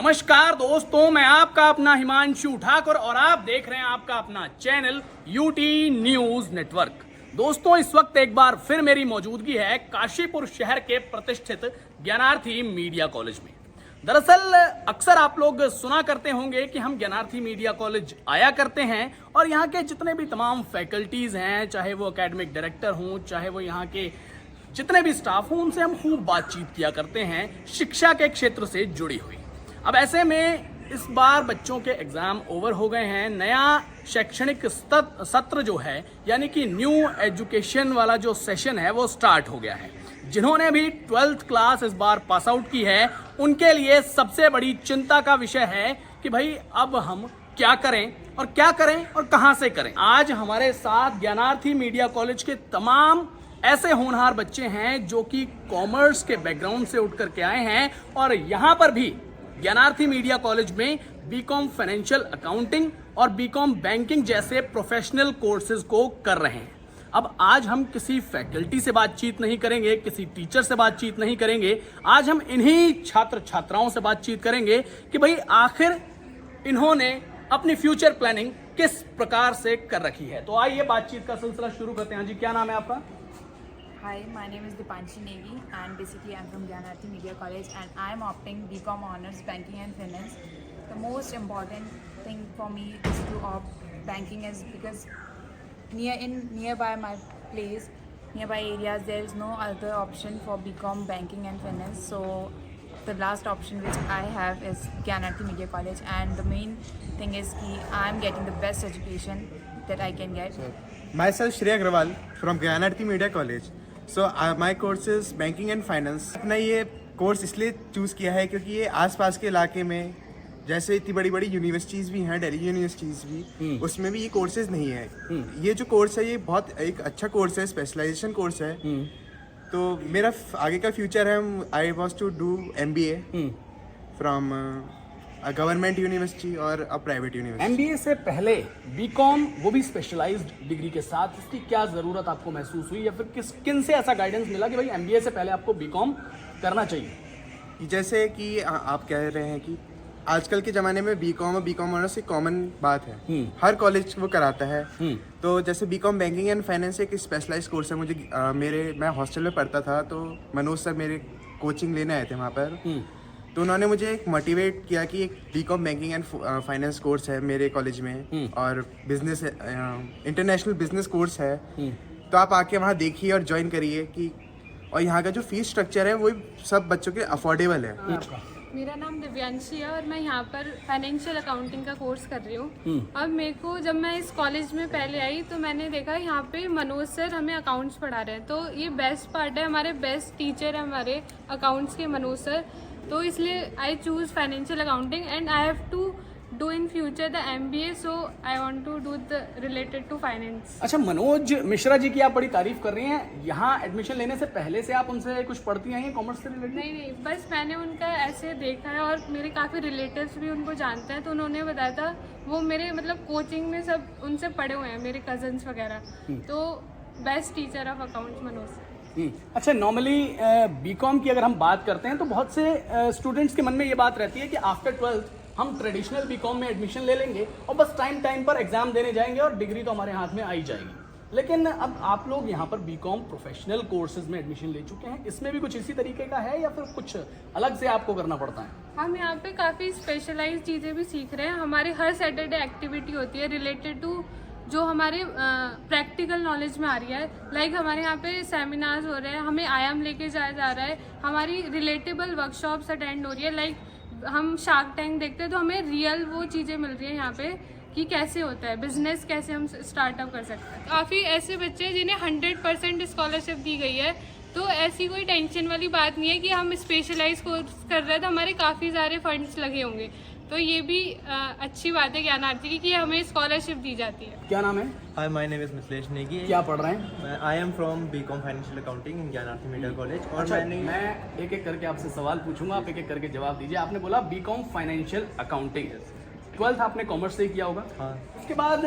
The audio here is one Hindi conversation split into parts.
नमस्कार दोस्तों, मैं आपका अपना हिमांशु ठाकुर और आप देख रहे हैं आपका अपना चैनल यूटी न्यूज नेटवर्क। दोस्तों, इस वक्त एक बार फिर मेरी मौजूदगी है काशीपुर शहर के प्रतिष्ठित ज्ञानार्थी मीडिया कॉलेज में। दरअसल अक्सर आप लोग सुना करते होंगे कि हम ज्ञानार्थी मीडिया कॉलेज आया करते हैं और यहाँ के जितने भी तमाम फैकल्टीज हैं, चाहे वो एकेडमिक डायरेक्टर हों, चाहे वो यहाँ के जितने भी स्टाफ हों, उनसे हम खूब बातचीत किया करते हैं शिक्षा के क्षेत्र से जुड़ी हुई। अब ऐसे में इस बार बच्चों के एग्जाम ओवर हो गए हैं, नया शैक्षणिक सत्र जो है यानी कि न्यू एजुकेशन वाला जो सेशन है वो स्टार्ट हो गया है। जिन्होंने भी 12th क्लास इस बार पास आउट की है उनके लिए सबसे बड़ी चिंता का विषय है कि भाई अब हम क्या करें और कहां से करें। आज हमारे साथ ज्ञानार्थी मीडिया कॉलेज के तमाम ऐसे होनहार बच्चे हैं जो कि कॉमर्स के बैकग्राउंड से उठ करके आए हैं और यहाँ पर भी ज्ञानार्थी मीडिया कॉलेज में बीकॉम फाइनेंशियल अकाउंटिंग और बीकॉम बैंकिंग जैसे प्रोफेशनल कोर्सेज को कर रहे हैं। अब आज हम किसी फैकल्टी से बातचीत नहीं करेंगे, किसी टीचर से बातचीत नहीं करेंगे, आज हम इन्हीं छात्र छात्राओं से बातचीत करेंगे कि भाई आखिर इन्होंने अपनी फ्यूचर प्लानिंग किस प्रकार से कर रखी है। तो आइए बातचीत का सिलसिला शुरू करते हैं। जी, क्या नाम है आपका? Hi, my name is Dipanshi Negi and basically I'm from Gyanarthi Media College and I'm opting BCom Honors Banking and Finance. The most important thing for me is to opt banking is because nearby my place, nearby areas there is no other option for BCom Banking and Finance. So the last option which I have is Gyanarthi Media College and the main thing is that I'm getting the best education that I can get. Myself Shreya Agrawal from Gyanarthi Media College. So my course is banking and finance. अपना ये कोर्स इसलिए चूज़ किया है क्योंकि ये आसपास के इलाके में जैसे इतनी बड़ी बड़ी यूनिवर्सिटीज़ भी हैं, दिल्ली यूनिवर्सिटीज़ भी, उसमें भी ये कोर्सेज नहीं है। ये जो कोर्स है ये बहुत एक अच्छा कोर्स है, स्पेशलाइजेशन कोर्स है। तो मेरा आगे का फ्यूचर है, I was to do MBA from government university और अ प्राइवेट यूनिवर्सिटी। MBA से पहले बीकॉम, वो भी स्पेशलाइज्ड डिग्री के साथ, इसकी क्या ज़रूरत आपको महसूस हुई या फिर किन से ऐसा गाइडेंस मिला कि भाई MBA से पहले आपको बीकॉम करना चाहिए? जैसे कि आप कह रहे हैं कि आजकल के ज़माने में बीकॉम और बीकॉम ऑनर्स एक कॉमन बात है, हर कॉलेज वो कराता है। तो जैसे बीकॉम बैंकिंग एंड फाइनेंस एक स्पेशलाइज्ड कोर्स है। मैं हॉस्टल में पढ़ता था तो मनोज सर मेरे कोचिंग लेने आए थे वहाँ पर, तो उन्होंने मुझे एक मोटिवेट किया कि एक BCom banking and finance course है मेरे कॉलेज में और बिजनेस इंटरनेशनल बिजनेस कोर्स है, तो आप आके वहाँ देखिए और ज्वाइन करिए कि और यहाँ का जो फीस स्ट्रक्चर है वो सब बच्चों के अफोर्डेबल है। मेरा नाम दिव्यांशी है और मैं यहाँ पर फाइनेंशियल अकाउंटिंग का कोर्स कर रही हूँ। अब मेरे को जब मैं इस कॉलेज में पहले आई तो मैंने देखा यहाँ पे मनोज सर हमें अकाउंट्स पढ़ा रहे हैं, तो ये बेस्ट पार्ट है, हमारे बेस्ट टीचर है हमारे अकाउंट्स के मनोज सर। तो इसलिए I choose financial accounting and I have to do in future the MBA, so I want to do the related to finance. अच्छा, मनोज मिश्रा जी की आप बड़ी तारीफ कर रही हैं, यहाँ एडमिशन लेने से पहले से आप उनसे कुछ पढ़ती आई हैं कॉमर्स से रिलेटेड? नहीं, बस मैंने उनका ऐसे देखा है और मेरे काफ़ी रिलेटिव्स भी उनको जानते हैं, तो उन्होंने बताया था, वो मेरे मतलब कोचिंग में सब उनसे पढ़े हुए हैं, मेरे कजन्स वगैरह, तो best teacher of accounts Manoj. अच्छा, नॉर्मली बीकॉम की अगर हम बात करते हैं तो बहुत से स्टूडेंट्स के मन में ये बात रहती है कि आफ्टर 12th हम ट्रेडिशनल बीकॉम में एडमिशन ले लेंगे और बस टाइम पर एग्जाम देने जाएंगे और डिग्री तो हमारे हाथ में आ ही जाएगी। लेकिन अब आप लोग यहाँ पर बीकॉम प्रोफेशनल कोर्सेज में एडमिशन ले चुके हैं, इसमें भी कुछ इसी तरीके का है या फिर कुछ अलग से आपको करना पड़ता है? हम यहाँ पे काफ़ी स्पेशलाइज चीज़ें भी सीख रहे हैं। हमारे हर सैटरडे एक्टिविटी होती है रिलेटेड टू जो हमारे प्रैक्टिकल नॉलेज में आ रही है। लाइक हमारे यहाँ पे सेमिनार्स हो रहे हैं, हमें आयाम लेके जाया जा रहा है, हमारी रिलेटेबल वर्कशॉप्स अटेंड हो रही है। लाइक हम शार्क टैंक देखते हैं तो हमें रियल वो चीज़ें मिल रही हैं यहाँ पे कि कैसे होता है बिजनेस, कैसे हम स्टार्टअप कर सकते हैं। काफ़ी ऐसे बच्चे जिन्हें 100% स्कॉलरशिप दी गई है, तो ऐसी कोई टेंशन वाली बात नहीं है कि हम स्पेशलाइज कोर्स कर रहे हैं तो हमारे काफ़ी सारे फंड्स लगे होंगे। तो ये भी अच्छी बात है ज्ञानार्थी की कि हमें स्कॉलरशिप दी जाती है। क्या नाम है? Hi, my name is Mithilesh Negi. क्या पढ़ रहे हैं? I am from BCom financial accounting in Gyanarthi media college. और अच्छा, मैं एक एक करके आपसे सवाल पूछूंगा, आप एक एक करके जवाब दीजिए। आपने बोला बीकॉम फाइनेंशियल अकाउंटिंग, 12th आपने कॉमर्स से किया होगा। हाँ। उसके बाद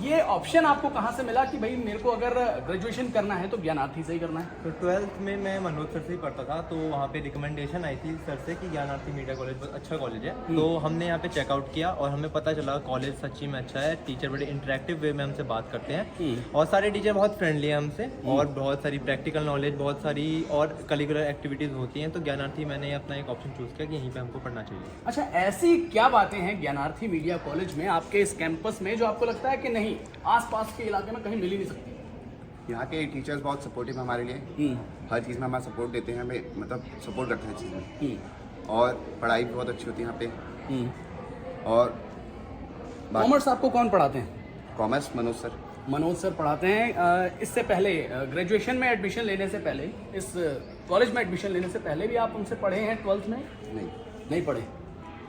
ये ऑप्शन आपको कहाँ से मिला कि भाई मेरे को अगर ग्रेजुएशन करना है तो ज्ञानार्थी से ही करना है? तो 12th में मैं मनोज सर से ही पढ़ता था, तो वहाँ पे रिकमेंडेशन आई थी सर से कि ज्ञानार्थी मीडिया कॉलेज बहुत अच्छा कॉलेज है। तो हमने यहाँ पे चेकआउट किया और हमें पता चला कॉलेज सच्ची में अच्छा है। टीचर बड़े इंटरेक्टिव वे में हमसे बात करते हैं और सारे टीचर बहुत फ्रेंडली हैं हमसे, और बहुत सारी प्रैक्टिकल नॉलेज, बहुत सारी और करिकुलर एक्टिविटीज़ होती हैं। तो ज्ञानार्थी मैंने अपना एक ऑप्शन चूज़ किया कि यहीं पर हमको पढ़ना चाहिए। अच्छा, ऐसी क्या बातें हैं ज्ञानार्थी मीडिया कॉलेज में, आपके इस कैंपस में, जो आपको लगता है कि नहीं आसपास के इलाके में कहीं मिल ही नहीं सकती? यहाँ के टीचर्स बहुत सपोर्टिव हमारे लिए, हर चीज़ में हमारा सपोर्ट देते हैं, हमें मतलब सपोर्ट करते हैं चीज़ में, और पढ़ाई भी बहुत अच्छी होती है यहाँ पे। और कॉमर्स आपको कौन पढ़ाते हैं? Commerce Manoj sir. Manoj sir पढ़ाते हैं। इससे पहले ग्रेजुएशन में एडमिशन लेने से पहले, इस कॉलेज में एडमिशन लेने से पहले भी आप उनसे पढ़े हैं 12th में? नहीं पढ़े।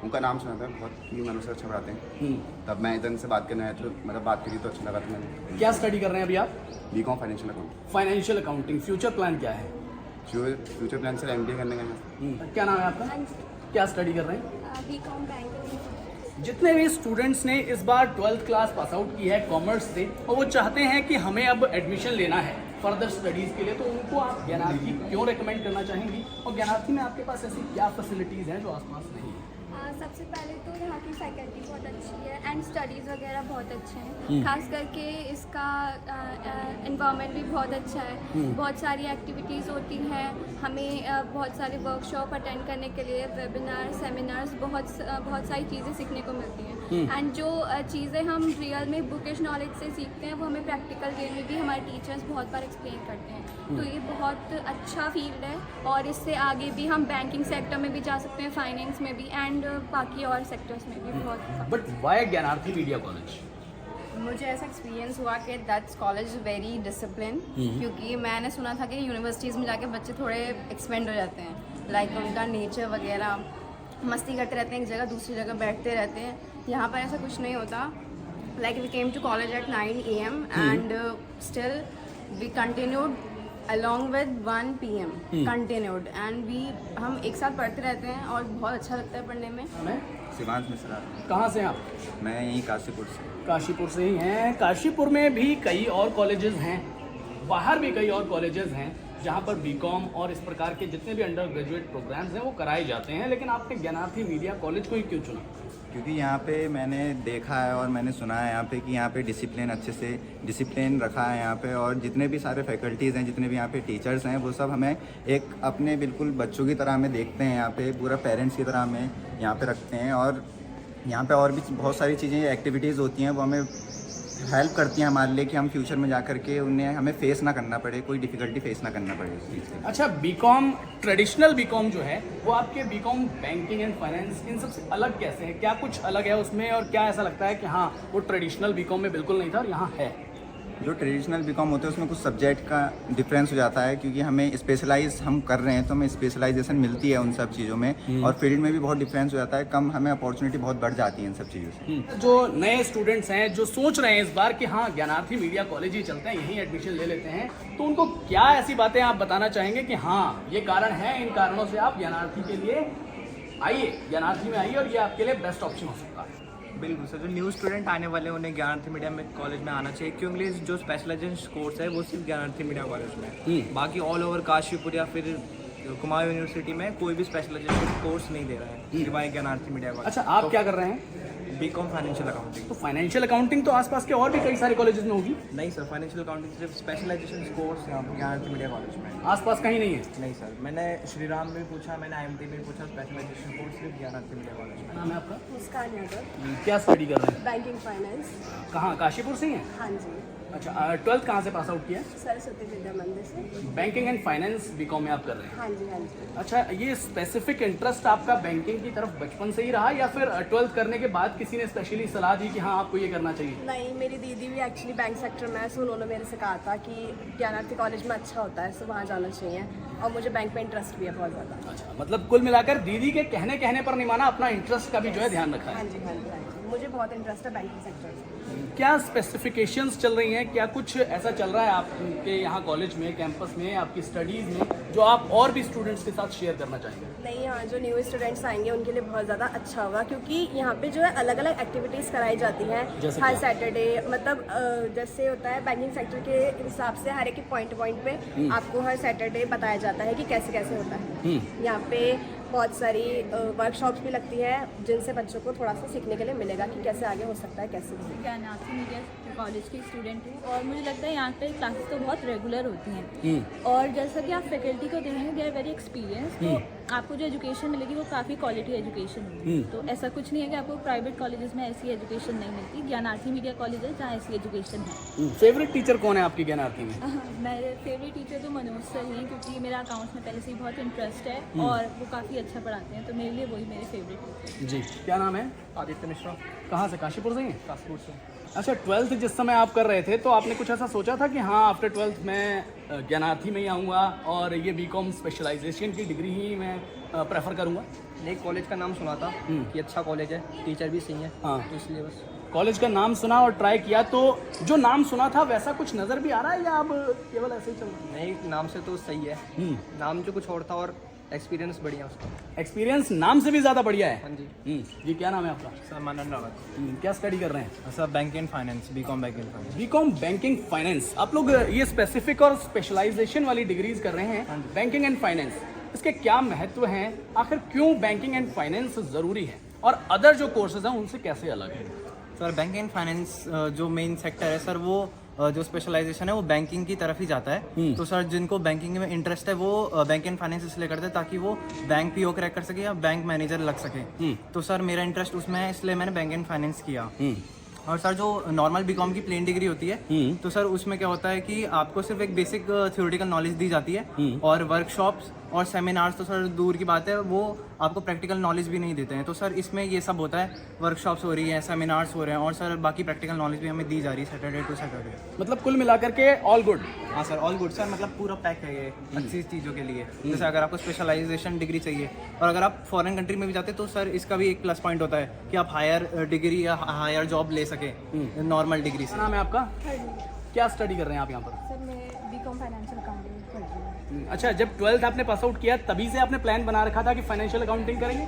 उनका नाम सुना था बहुत कि मनोज सर अच्छा पढ़ाते हैं, तब मैं इधर से बात करने आया तो मतलब बात करी तो अच्छा लगा था मैंने। क्या स्टडी कर रहे हैं अभी आप? BCom financial account. Financial accounting. Future plan क्या है? फ्यूचर प्लान सर MBA करने का है। क्या नाम है आपका? क्या स्टडी कर रहे हैं? BCom banking. जितने भी स्टूडेंट्स ने इस बार 12th क्लास पास आउट की है कॉमर्स से और वो चाहते हैं कि हमें अब एडमिशन लेना है फर्दर स्टडीज़ के लिए, तो उनको आप ज्ञानार्थी क्यों रेकमेंड करना चाहेंगी? और ज्ञानार्थी में आपके पास ऐसी क्या फैसिलिटीज़ हैं जो आसपास नहीं है? सबसे पहले तो यहाँ की फैकल्टी बहुत अच्छी है एंड स्टडीज़ वगैरह बहुत अच्छे हैं, खास करके इसका एनवायरनमेंट भी बहुत अच्छा है। बहुत सारी एक्टिविटीज़ होती हैं, हमें बहुत सारे वर्कशॉप अटेंड करने के लिए, वेबिनार, सेमिनार्स, बहुत सारी चीज़ें सीखने को मिलती हैं। एंड जो चीज़ें हम रियल में बुकिश नॉलेज से सीखते हैं वो हमें प्रैक्टिकल वे में भी हमारे टीचर्स बहुत बार एक्सप्लेन करते हैं। तो ये बहुत अच्छा फील्ड है और इससे आगे भी हम बैंकिंग सेक्टर में भी जा सकते हैं, फाइनेंस में भी, एंड बाकी और सेक्टर्स में भी बहुत। But why Gyanarthi media college? मुझे ऐसा एक्सपीरियंस हुआ कि दैट्स कॉलेज वेरी डिसिप्लिन, क्योंकि मैंने सुना था कि यूनिवर्सिटीज़ में जाके बच्चे थोड़े एक्सपेंड हो जाते हैं, लाइक उनका नेचर वगैरह, मस्ती करते रहते हैं, एक जगह दूसरी जगह बैठते रहते हैं। यहाँ पर ऐसा कुछ नहीं होता। Like we came to college at 9 AM and still we continued along with 1 PM continued and हम एक साथ पढ़ते रहते हैं और बहुत अच्छा लगता है पढ़ने में। शिवांश मिश्रा। कहाँ से हैं आप? मैं यहीं काशीपुर से। काशीपुर से ही हैं। काशीपुर में भी कई और कॉलेजेस हैं, बाहर भी कई और कॉलेजेस हैं जहाँ पर बीकॉम और इस प्रकार के जितने भी अंडर ग्रेजुएट प्रोग्राम्स हैं वो कराए जाते हैं, लेकिन आपने ज्ञानार्थी मीडिया कॉलेज को ही क्यों चुना? क्योंकि यहाँ पे मैंने देखा है और मैंने सुना है यहाँ पे कि यहाँ पे डिसिप्लिन अच्छे से डिसिप्लिन रखा है यहाँ पे, और जितने भी सारे फैकल्टीज़ हैं, जितने भी यहाँ पे टीचर्स हैं, वो सब हमें एक अपने बिल्कुल बच्चों की तरह हमें देखते हैं, यहाँ पे पूरा पेरेंट्स की तरह हमें यहाँ पे रखते हैं। और यहाँ पे और भी बहुत सारी चीज़ें, एक्टिविटीज़ होती हैं, वो हमें हेल्प करती हैं हमारे लिए कि हम फ्यूचर में जा कर के हमें फेस ना करना पड़े, कोई डिफ़िकल्टी फेस ना करना पड़े इस चीज़ की। अच्छा, बीकॉम ट्रेडिशनल बीकॉम जो है वो आपके बीकॉम बैंकिंग एंड फाइनेंस इन सबसे अलग कैसे है? क्या कुछ अलग है उसमें, और क्या ऐसा लगता है कि हाँ वो ट्रेडिशनल बीकॉम में बिल्कुल नहीं था और यहाँ है? जो ट्रेडिशनल बीकॉम होते हैं उसमें कुछ सब्जेक्ट का डिफरेंस हो जाता है, क्योंकि हमें स्पेशलाइज हम कर रहे हैं तो हमें स्पेशलाइजेशन मिलती है उन सब चीज़ों में, और फील्ड में भी बहुत डिफरेंस हो जाता है, कम हमें अपॉर्चुनिटी बहुत बढ़ जाती है इन सब चीज़ों से। जो नए स्टूडेंट्स हैं जो सोच रहे हैं इस बार कि हाँ ज्ञानार्थी मीडिया कॉलेज ही चलते हैं, यहीं एडमिशन ले लेते हैं, तो उनको क्या ऐसी बातें आप बताना चाहेंगे कि हाँ ये कारण है, इन कारणों से आप ज्ञानार्थी के लिए आइए, ज्ञानार्थी में आइए और ये आपके लिए बेस्ट ऑप्शन हो सकता है? बिल्कुल सर, जो न्यू स्टूडेंट आने वाले हैं उन्हें ज्ञानार्थी मीडिया में कॉलेज में आना चाहिए, क्योंकि जो स्पेशलाइजेशन कोर्स है वो सिर्फ ज्ञानार्थी मीडिया कॉलेज में है। बाकी ऑल ओवर काशीपुर या फिर कुमाऊं यूनिवर्सिटी में कोई भी स्पेशलाइजेशन कोर्स नहीं दे रहा है सिवाय ज्ञानार्थी मीडिया कॉलेज। अच्छा, आप क्या कर रहे हैं? BCom financial accounting. तो फाइनेंशियल अकाउंटिंग तो आसपास के और भी कई सारे कॉलेजेस में होगी? नहीं सर, फाइनेंशियल अकाउंटिंग सिर्फ स्पेशलाइजेशन कोर्स यहाँ पर ज्ञानार्थी मीडिया कॉलेज में। आसपास कहीं नहीं है? नहीं सर, मैंने श्री राम में पूछा, मैंने IMT में पूछा, स्पेशलाइजेशन कोर्स सिर्फ ज्ञानार्थी मीडिया कॉलेज में। नाम है आपका? मुस्कान यादव। क्या स्टडी कर रहे हैं? Banking finance. कहाँ, काशीपुर से ही हैं? हाँ जी। अच्छा, 12th कहाँ से पास आउट किया? सरस्वती विद्या मंदिर से। बैंकिंग एंड फाइनेंस बीकॉम में आप कर रहे हैं? हाँ जी, हाँ जी। अच्छा, ये स्पेसिफिक इंटरेस्ट आपका बैंकिंग की तरफ बचपन से ही रहा या फिर 12th करने के बाद किसी ने स्पेशली सलाह दी कि हाँ आपको ये करना चाहिए? नहीं, मेरी दीदी भी एक्चुअली बैंक सेक्टर में है, सो उन्होंने मेरे से कहा था कि ज्ञानार्थी कॉलेज में अच्छा होता है, सो वहाँ जाना चाहिए, और मुझे बैंक में इंटरेस्ट भी है बहुत ज़्यादा। अच्छा, मतलब कुल मिलाकर दीदी के कहने पर नहीं माना, अपना इंटरेस्ट का भी जो है ध्यान रखा है। हाँ जी, हाँ जी, हाँ जी। मुझे बहुत इंटरेस्ट है बैंकिंग सेक्टर में। क्या स्पेसिफिकेशंस चल रही हैं, क्या कुछ ऐसा चल रहा है आपके यहाँ कॉलेज में, कैंपस में, आपकी स्टडीज़ में, जो आप और भी स्टूडेंट्स के साथ शेयर करना चाहेंगे? नहीं, यहाँ जो न्यू स्टूडेंट्स आएंगे उनके लिए बहुत ज़्यादा अच्छा होगा, क्योंकि यहाँ पे जो है अलग अलग एक्टिविटीज़ कराई जाती हैं जैसे हर क्या? सैटरडे, मतलब जैसे होता है बैंकिंग सेक्टर के हिसाब से हर एक पॉइंट पे आपको हर सैटरडे बताया जाता है कि कैसे कैसे होता है। यहाँ पे बहुत सारी वर्कशॉप्स भी लगती है जिनसे बच्चों को थोड़ा सा सीखने के लिए मिलेगा कि कैसे आगे हो सकता है, कैसे नहीं। ज्ञानार्थी मीडिया कॉलेज की स्टूडेंट हूँ और मुझे लगता है यहाँ पे क्लासेस तो बहुत रेगुलर होती हैं और जैसा कि आप फैकल्टी को देखेंगे दे आर वेरी एक्सपीरियंस, तो आपको जो एजुकेशन मिलेगी वो काफ़ी क्वालिटी एजुकेशन होगी। तो ऐसा कुछ नहीं है कि आपको प्राइवेट कॉलेजेस में ऐसी एजुकेशन नहीं मिलती। ज्ञानार्थी मीडिया कॉलेज है जहाँ ऐसी एजुकेशन है। फेवरेट टीचर कौन है आपकी ज्ञानार्थी में? मेरे फेवरेट टीचर तो मनोज सर ही हैं, क्योंकि मेरा अकाउंट्स में पहले से ही बहुत इंटरेस्ट है और वो काफ़ी अच्छा पढ़ाते हैं, तो मेरे लिए वही मेरे फेवरेट टीचर। जी, क्या नाम है? आदित्य मिश्रा, कहाँ से? काशीपुर से ही हैं? कासपुर से। अच्छा, 12th जिस समय आप कर रहे थे तो आपने कुछ ऐसा सोचा था कि हाँ आफ्टर 12th मैं ज्ञानार्थी में ही आऊँगा और ये बीकॉम स्पेशलाइजेशन की डिग्री ही मैं प्रेफर करूँगा? एक कॉलेज का नाम सुना था कि अच्छा कॉलेज है, टीचर भी सही है, हाँ। तो इसलिए बस कॉलेज का नाम सुना और ट्राई किया, तो जो नाम सुना था वैसा कुछ नज़र भी आ रहा है या अब केवल ऐसे ही चल रहा है? नहीं, नाम से तो सही है, नाम जो कुछ और था और एक्सपीरियंस बढ़िया उसका। एक्सपीरियंस नाम से भी ज़्यादा बढ़िया है। हाँ जी। जी, क्या नाम है आपका? सर मानन रावत। क्या स्टडी कर रहे हैं? Sir banking and finance, BCom banking finance. BCom banking finance. आप लोग ये स्पेसिफिक और स्पेशलाइजेशन वाली डिग्रीज कर रहे हैं, बैंकिंग एंड फाइनेंस, इसके क्या महत्व हैं? आखिर क्यों बैंकिंग एंड फाइनेंस ज़रूरी है और अदर जो कोर्सेज हैं उनसे कैसे अलग है? सर बैंकिंग एंड फाइनेंस जो मेन सेक्टर है सर, वो जो स्पेशलाइजेशन है वो बैंकिंग की तरफ ही जाता है। तो सर जिनको बैंकिंग में इंटरेस्ट है वो बैंकिंग एंड फाइनेंस इसलिए करते हैं ताकि वो बैंक पीओ क्रैक कर सके या बैंक मैनेजर लग सके। तो सर मेरा इंटरेस्ट उसमें है, इसलिए मैंने बैंकिंग एंड फाइनेंस किया। और सर जो नॉर्मल बीकॉम की प्लेन डिग्री होती है तो सर उसमें क्या होता है कि आपको सिर्फ एक बेसिक थ्योरेटिकल नॉलेज दी जाती है और वर्कशॉप्स और सेमिनार्स तो सर दूर की बात है, वो आपको प्रैक्टिकल नॉलेज भी नहीं देते हैं। तो सर इसमें ये सब होता है, वर्कशॉप्स हो रही हैं, सेमिनार्स हो रहे हैं और सर बाकी प्रैक्टिकल नॉलेज भी हमें दी जा रही है सैटरडे टू सैटरडे। मतलब कुल मिलाकर के ऑल गुड? हाँ सर, ऑल गुड सर, मतलब पूरा पैक है ये अच्छी चीज़ों के लिए। जैसे अगर आपको स्पेशलाइजेशन डिग्री चाहिए और अगर आप फॉरेन कंट्री में भी जाते तो सर इसका भी एक प्लस पॉइंट होता है कि आप हायर डिग्री या हायर जॉब ले सके नॉर्मल डिग्री से। क्या नाम है आपका? क्या स्टडी कर रहे हैं आप यहाँ पर? सर मैं बीकॉम फाइनेंशियल अकाउंटिंग कर रही हूँ। अच्छा, जब 12th आपने पास आउट किया तभी से आपने प्लान बना रखा था कि फाइनेंशियल अकाउंटिंग करेंगे?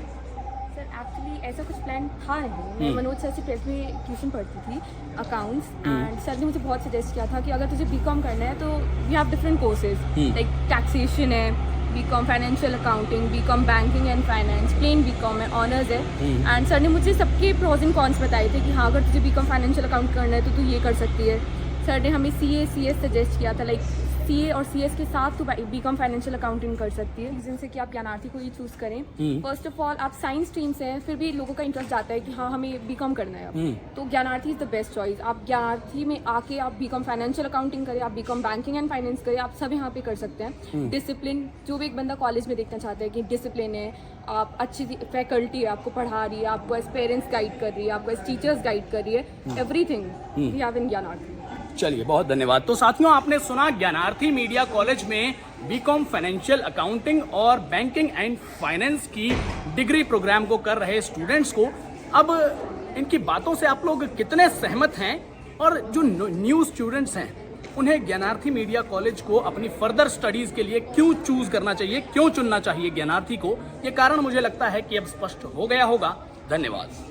सर एक्चुअली ऐसा कुछ प्लान था नहीं। मैं मनोज सर से प्रेस में ट्यूशन पढ़ती थी अकाउंट्स, एंड सर ने मुझे बहुत सजेस्ट किया था कि अगर तुझे बीकॉम करना है तो we have different courses, like taxation है, BCom financial accounting, BCom banking and finance, plain BCom है, ऑनर्स है। एंड सर ने मुझे सबके प्रोज एंड कॉन्स बताए थे कि हाँ अगर तुझे बीकॉम फाइनेंशियल अकाउंट करना है तो तू ये कर सकती है। सर ने हमें CA/CS सजेस्ट किया था, लाइक CA और CS के साथ तो बीकॉम फाइनेंशियल अकाउंटिंग कर सकती है। रीजन से कि आप ज्ञानार्थी को ये चूज़ करें, फर्स्ट ऑफ ऑल आप साइंस स्ट्रीम से हैं, फिर भी लोगों का इंटरेस्ट जाता है कि हाँ हमें बीकॉम करना है, तो Gyanarthi is the best choice. आप ज्ञानार्थी में आके आप बीकॉम फाइनेंशियल अकाउंटिंग करें, आप बीकॉम बैंकिंग एंड फाइनेंस करें, आप सब यहाँ पे कर सकते हैं। डिसिप्लिन, जो भी एक बंदा कॉलेज में देखना चाहता है कि डिसिप्लिन है, आप अच्छी फैकल्टी है, आपको पढ़ा रही है, आपको एज पेरेंट्स गाइड कर रही है, आपको एज टीचर्स गाइड कर रही है, everything we have in Gyanarthi. चलिए, बहुत धन्यवाद। तो साथियों, आपने सुना ज्ञानार्थी मीडिया कॉलेज में बीकॉम फाइनेंशियल अकाउंटिंग और बैंकिंग एंड फाइनेंस की डिग्री प्रोग्राम को कर रहे स्टूडेंट्स को। अब इनकी बातों से आप लोग कितने सहमत हैं और जो न्यू स्टूडेंट्स हैं उन्हें ज्ञानार्थी मीडिया कॉलेज को अपनी फर्दर स्टडीज़ के लिए क्यों चूज़ करना चाहिए, क्यों चुनना चाहिए ज्ञानार्थी को, ये कारण मुझे लगता है कि अब स्पष्ट हो गया होगा। धन्यवाद।